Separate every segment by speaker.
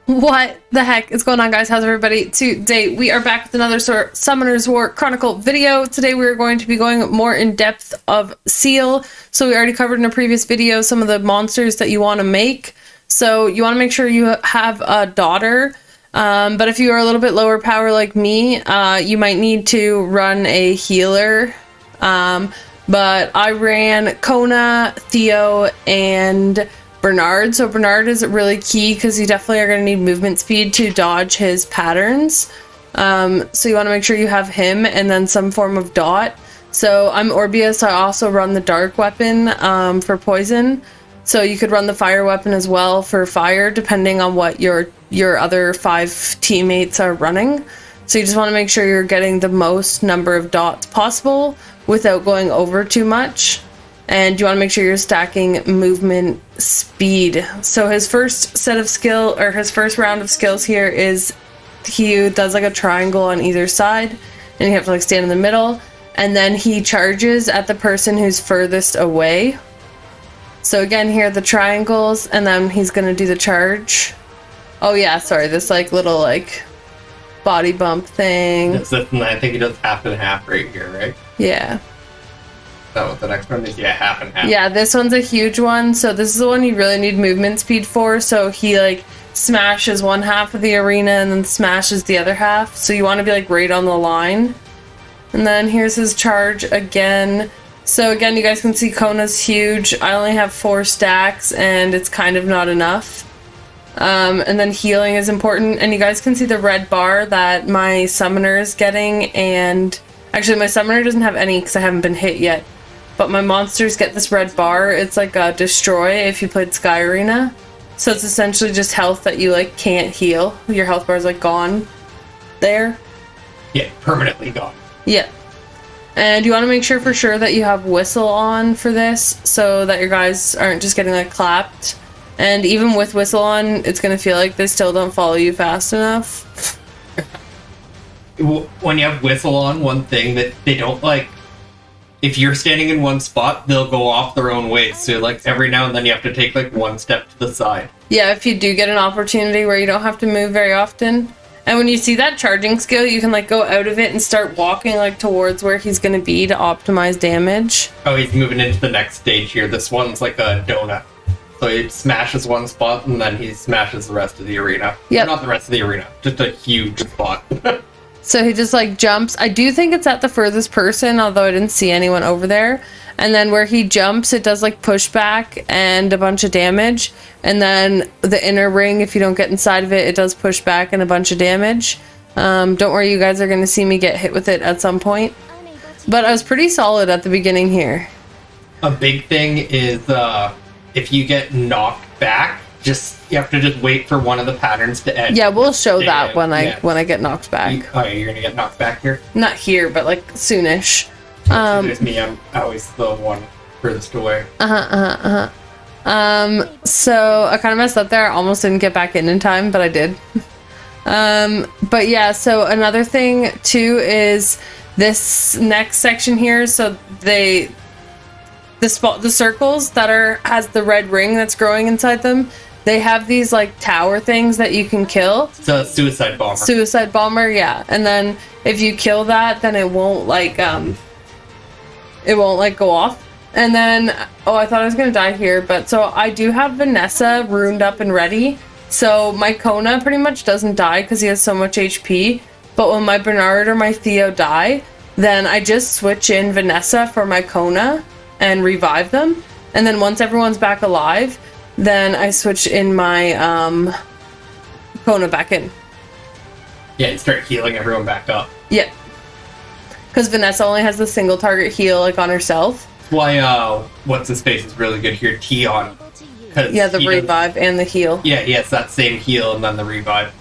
Speaker 1: What the heck is going on, guys? How's everybody? Today we are back with another Summoner's War Chronicle video. Today we are going to be going more in depth of Seal. So we already covered in a previous video some of the monsters that you want to make. So you want to make sure you have a daughter. But if you are a little bit lower power like me, you might need to run a healer. But I ran Kona, Theo, and Bernard. So Bernard is really key because you definitely are going to need movement speed to dodge his patterns. So you want to make sure you have him and then some form of dot. So I'm Orbia, so I also run the dark weapon for poison. So you could run the fire weapon as well for fire, depending on what your other 5 teammates are running. So you just want to make sure you're getting the most number of dots possible without going over too much. And you want to make sure you're stacking movement speed. So his first set of skill, or his first round of skills here is he does like a triangle on either side, and you have to like stand in the middle, and then he charges at the person who's furthest away. So again, here are the triangles, and then he's gonna do the charge. Oh yeah, sorry, this like little like body bump thing.
Speaker 2: I think he does half and half right here, right?
Speaker 1: Yeah.
Speaker 2: So the next one is, yeah, half and half.
Speaker 1: Yeah, this one's a huge one. So this is the one you really need movement speed for. So he like smashes one half of the arena and then smashes the other half. So you want to be like right on the line. And then here's his charge again. So again, you guys can see Kona's huge. I only have 4 stacks and it's kind of not enough. And then healing is important. And you guys can see the red bar that my summoner is getting. And actually my summoner doesn't have any because I haven't been hit yet. But my monsters get this red bar. It's like a destroy if you played Sky Arena. So it's essentially just health that you like can't heal. Your health bar is like gone there.
Speaker 2: Yeah, permanently gone.
Speaker 1: Yeah. And you want to make sure for sure that you have whistle on for this so that your guys aren't just getting like clapped. And even with whistle on, it's going to feel like they still don't follow you fast enough.
Speaker 2: When you have whistle on, one thing that they don't like, if you're standing in one spot, they'll go off their own way. So like every now and then you have to take like one step to the side.
Speaker 1: Yeah, if you do get an opportunity where you don't have to move very often. And when you see that charging skill, you can like go out of it and start walking like towards where he's going to be to optimize damage.
Speaker 2: Oh, he's moving into the next stage here. This one's like a donut. So he smashes one spot and then he smashes the rest of the arena.
Speaker 1: Yeah.
Speaker 2: Not the rest of the arena, just a huge spot.
Speaker 1: So he just like jumps. I do think it's at the furthest person, although I didn't see anyone over there. And then where he jumps, it does like pushback and a bunch of damage. And then the inner ring, if you don't get inside of it, it does push back and a bunch of damage. Don't worry, you guys are going to see me get hit with it at some point. But I was pretty solid at the beginning here.
Speaker 2: A big thing is if you get knocked back, you have to just wait for one of the patterns to end.
Speaker 1: Yeah, we'll show that when I get knocked back.
Speaker 2: You're gonna get knocked back here?
Speaker 1: Not here, but like soonish.
Speaker 2: It's me. I'm always the one furthest away.
Speaker 1: So I kind of messed up there. I almost didn't get back in time, but I did. But yeah, so another thing too is this next section here. So the circles that has the red ring that's growing inside them, they have these like tower things that you can kill.
Speaker 2: So suicide bomber.
Speaker 1: Suicide bomber, yeah. And then if you kill that, then it won't like go off. And then I thought I was gonna die here, but so I do have Vanessa ruined up and ready. So my Kona pretty much doesn't die because he has so much HP. But when my Bernard or my Theo die, then I just switch in Vanessa for my Kona and revive them, and then once everyone's back alive, then I switch in my Kona back in.
Speaker 2: Yeah, and start healing everyone back up.
Speaker 1: Yeah, because Vanessa only has the single target heal like on herself.
Speaker 2: That's why what's his face is really good here, Tion.
Speaker 1: Yeah, the revive and the heal.
Speaker 2: Yeah, he has that same heal and then the revive.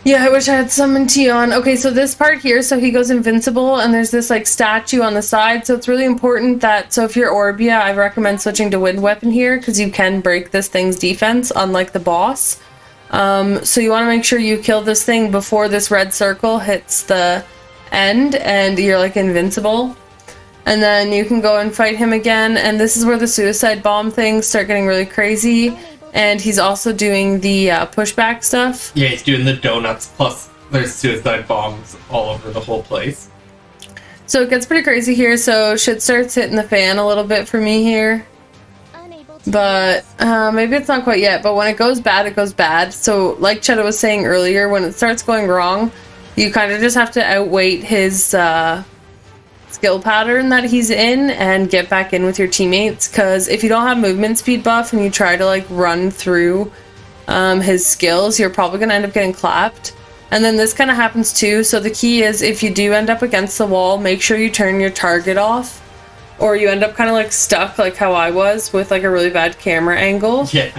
Speaker 1: Yeah, I wish I had summoned Tion. Okay, so this part here, so he goes invincible, and there's this, like, statue on the side, so it's really important that, so if you're Orbia, I recommend switching to Wind Weapon here, because you can break this thing's defense, unlike the boss. So you want to make sure you kill this thing before this red circle hits the end, and you're, like, invincible. And then you can go and fight him again, and this is where the suicide bomb things start getting really crazy. And he's also doing the pushback stuff.
Speaker 2: Yeah, he's doing the donuts, plus there's suicide bombs all over the whole place.
Speaker 1: So it gets pretty crazy here, so shit starts hitting the fan a little bit for me here. But maybe it's not quite yet, but when it goes bad, it goes bad. So like Cheddar was saying earlier, when it starts going wrong, you kind of just have to outweight his skill pattern that he's in and get back in with your teammates, because if you don't have movement speed buff and you try to like run through his skills, you're probably going to end up getting clapped. And then this kind of happens too, so the key is if you do end up against the wall, make sure you turn your target off, or you end up kind of like stuck like how I was with like a really bad camera angle.
Speaker 2: Yeah.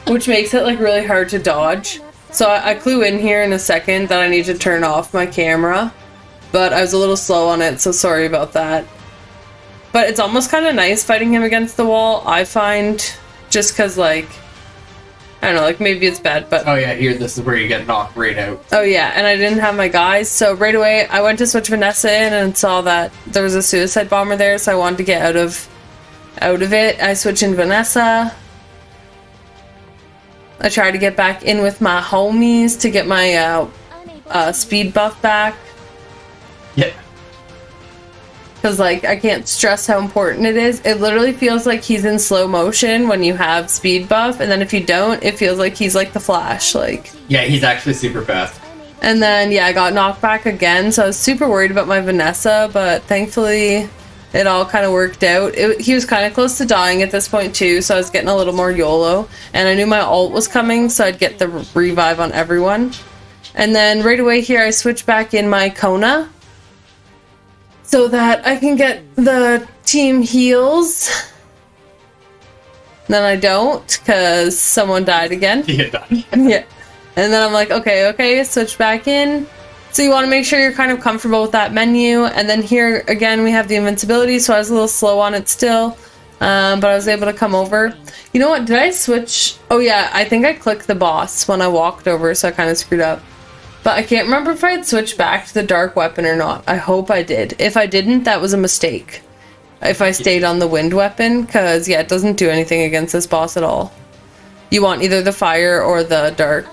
Speaker 1: Which makes it like really hard to dodge. So I clue in here in a second that I need to turn off my camera, but I was a little slow on it, so sorry about that. But it's almost kind of nice fighting him against the wall, I find, just because like, I don't know, like maybe it's bad, but...
Speaker 2: Oh yeah, here, this is where you get knocked right out.
Speaker 1: Oh yeah, and I didn't have my guys, so right away I went to switch Vanessa in and saw that there was a suicide bomber there, so I wanted to get out of it. I switched in Vanessa. I tried to get back in with my homies to get my speed buff back.
Speaker 2: Yeah.
Speaker 1: Because, like, I can't stress how important it is. It literally feels like he's in slow motion when you have speed buff, and then if you don't, it feels like he's like the Flash, like...
Speaker 2: Yeah, he's actually super fast.
Speaker 1: And then, yeah, I got knocked back again, so I was super worried about my Vanessa, but thankfully it all kind of worked out. He was kind of close to dying at this point, too, so I was getting a little more YOLO, and I knew my ult was coming, so I'd get the revive on everyone. And then right away here, I switched back in my Kona, so that I can get the team heals. Then I don't, because someone died again.
Speaker 2: Yeah, done.
Speaker 1: Yeah. And then I'm like, okay, switch back in. So you want to make sure you're kind of comfortable with that menu. And then here, again, we have the invincibility, so I was a little slow on it still. But I was able to come over. You know what, did I switch? Oh yeah, I think I clicked the boss when I walked over, so I kind of screwed up. But I can't remember if I had switched back to the dark weapon or not. I hope I did. If I didn't, that was a mistake. If I stayed on the wind weapon, because, yeah, it doesn't do anything against this boss at all. You want either the fire or the dark.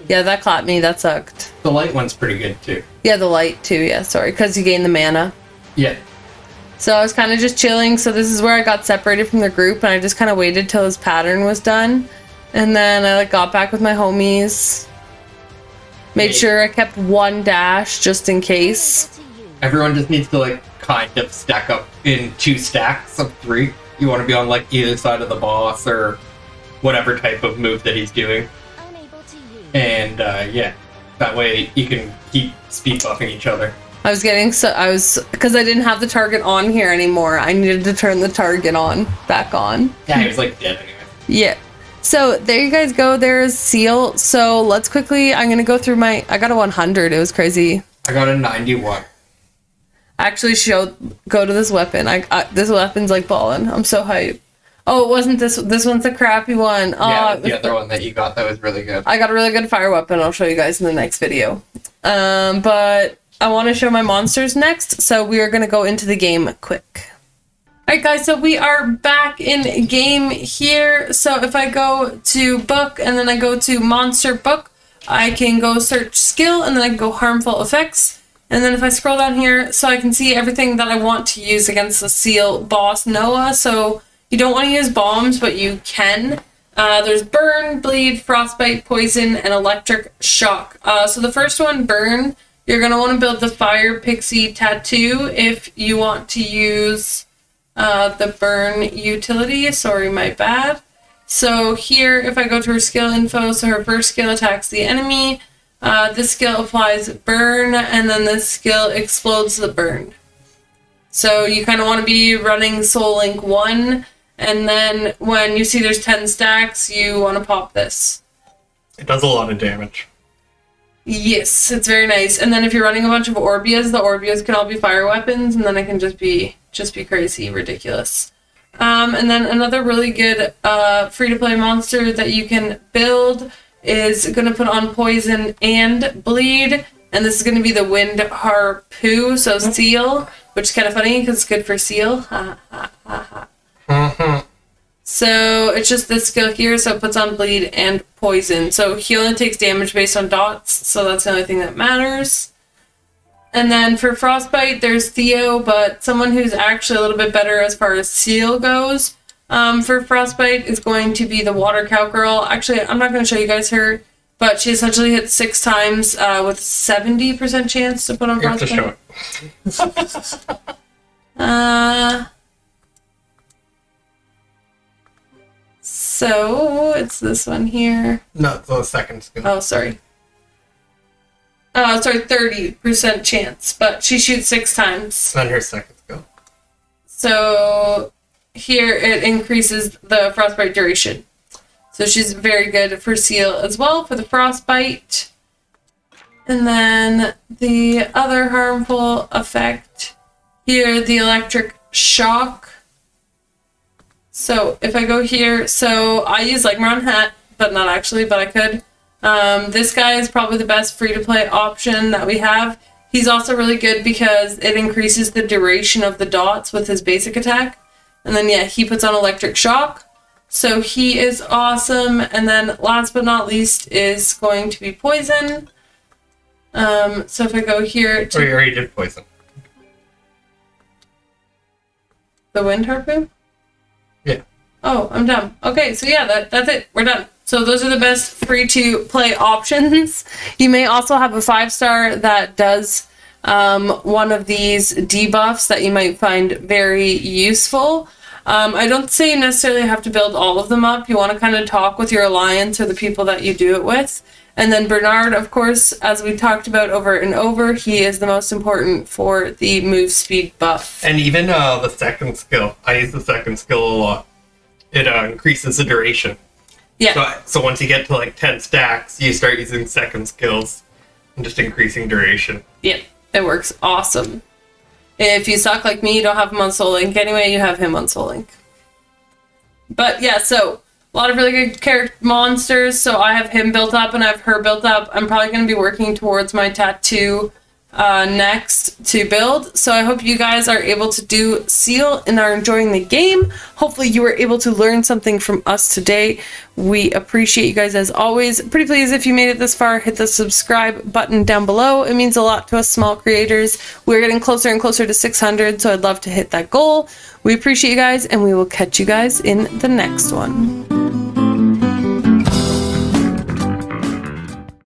Speaker 1: Yeah, that clapped me. That sucked.
Speaker 2: The light one's pretty good, too.
Speaker 1: Yeah, the light, too. Yeah, sorry. Because you gain the mana.
Speaker 2: Yeah.
Speaker 1: So I was kind of just chilling. So this is where I got separated from the group, and I just kind of waited till his pattern was done. And then I, like, got back with my homies. Made sure I kept one dash just in case.
Speaker 2: Everyone just needs to, like, kind of stack up in 2 stacks of 3. You want to be on, like, either side of the boss or whatever type of move that he's doing. And, yeah. That way you can keep speed buffing each other.
Speaker 1: Because I didn't have the target on here anymore. I needed to turn the target back on.
Speaker 2: Yeah, he was, like, dead anyway.
Speaker 1: Yeah. So there you guys go. There's Seal. So let's quickly, I'm going to go through I got a 100. It was crazy.
Speaker 2: I got a 91.
Speaker 1: Actually, go to this weapon. This weapon's like ballin'. I'm so hyped. Oh, it wasn't this. This one's the crappy one.
Speaker 2: Yeah, the other one that you got, that was really good.
Speaker 1: I got a really good fire weapon. I'll show you guys in the next video. But I want to show my monsters next. So we are going to go into the game quick. Alright guys, so we are back in game here. So if I go to book and then I go to monster book, I can go search skill and then I can go harmful effects. And then if I scroll down here, so I can see everything that I want to use against the Seal boss Noah. So you don't want to use bombs, but you can. There's burn, bleed, frostbite, poison, and electric shock. So the first one, burn, you're going to want to build the fire pixie tattoo if you want to use the burn utility. Sorry, my bad. So here, if I go to her skill info, so her first skill attacks the enemy, this skill applies burn, and then this skill explodes the burn. So you kind of want to be running Soul Link 1, and then when you see there's 10 stacks, you want to pop this.
Speaker 2: It does a lot of damage.
Speaker 1: Yes, it's very nice. And then if you're running a bunch of Orbeas, the Orbeas can all be fire weapons, and then it can just be crazy, ridiculous. And then another really good free-to-play monster that you can build is going to put on poison and bleed, and this is going to be the wind harpoo, so Seal, which is kind of funny because it's good for Seal. So it's just this skill here, so it puts on bleed and poison. So he only takes damage based on dots, so that's the only thing that matters. And then for Frostbite, there's Theo, but someone who's actually a little bit better as far as Seal goes for Frostbite is going to be the Water Cowgirl. Actually, I'm not going to show you guys her, but she essentially hits 6 times with 70% chance to put on Frostbite.
Speaker 2: You have to show it.
Speaker 1: So it's this one here.
Speaker 2: No, it's the second skill.
Speaker 1: Oh, sorry. Oh, sorry, 30% chance, but she shoots 6 times.
Speaker 2: On her second skill.
Speaker 1: So here it increases the Frostbite duration. So she's very good for Seal as well for the Frostbite. And then the other harmful effect here, the Electric Shock. So if I go here, so I use Legmaron Hat, but not actually, but I could. This guy is probably the best free-to-play option that we have. He's also really good because it increases the duration of the dots with his basic attack. And then, yeah, he puts on Electric Shock. So he is awesome. And then last but not least is going to be Poison. So if I go here to...
Speaker 2: Oh, you already did Poison.
Speaker 1: The Wind Harpoon?
Speaker 2: Yeah.
Speaker 1: Oh, I'm dumb. Okay, so yeah, that's it. We're done. So those are the best free-to-play options. You may also have a 5-star that does one of these debuffs that you might find very useful. I don't say you necessarily have to build all of them up. You want to kind of talk with your alliance or the people that you do it with. And then Bernard, of course, as we talked about over and over, he is the most important for the move speed buff.
Speaker 2: And even the second skill. I use the second skill a lot. It increases the duration.
Speaker 1: Yeah.
Speaker 2: So once you get to like 10 stacks, you start using second skills and just increasing duration.
Speaker 1: Yeah, it works awesome. If you suck like me, you don't have him on Soul Link anyway, you have him on Soul Link. But yeah, so a lot of really good character monsters. So I have him built up and I have her built up. I'm probably going to be working towards my tattoo next to build. So I hope you guys are able to do Seal and are enjoying the game. Hopefully you were able to learn something from us today. We appreciate you guys as always. Pretty please, if you made it this far, hit the subscribe button down below. It means a lot to us small creators. We're getting closer and closer to 600, so I'd love to hit that goal. We appreciate you guys, and we will catch you guys in the next one.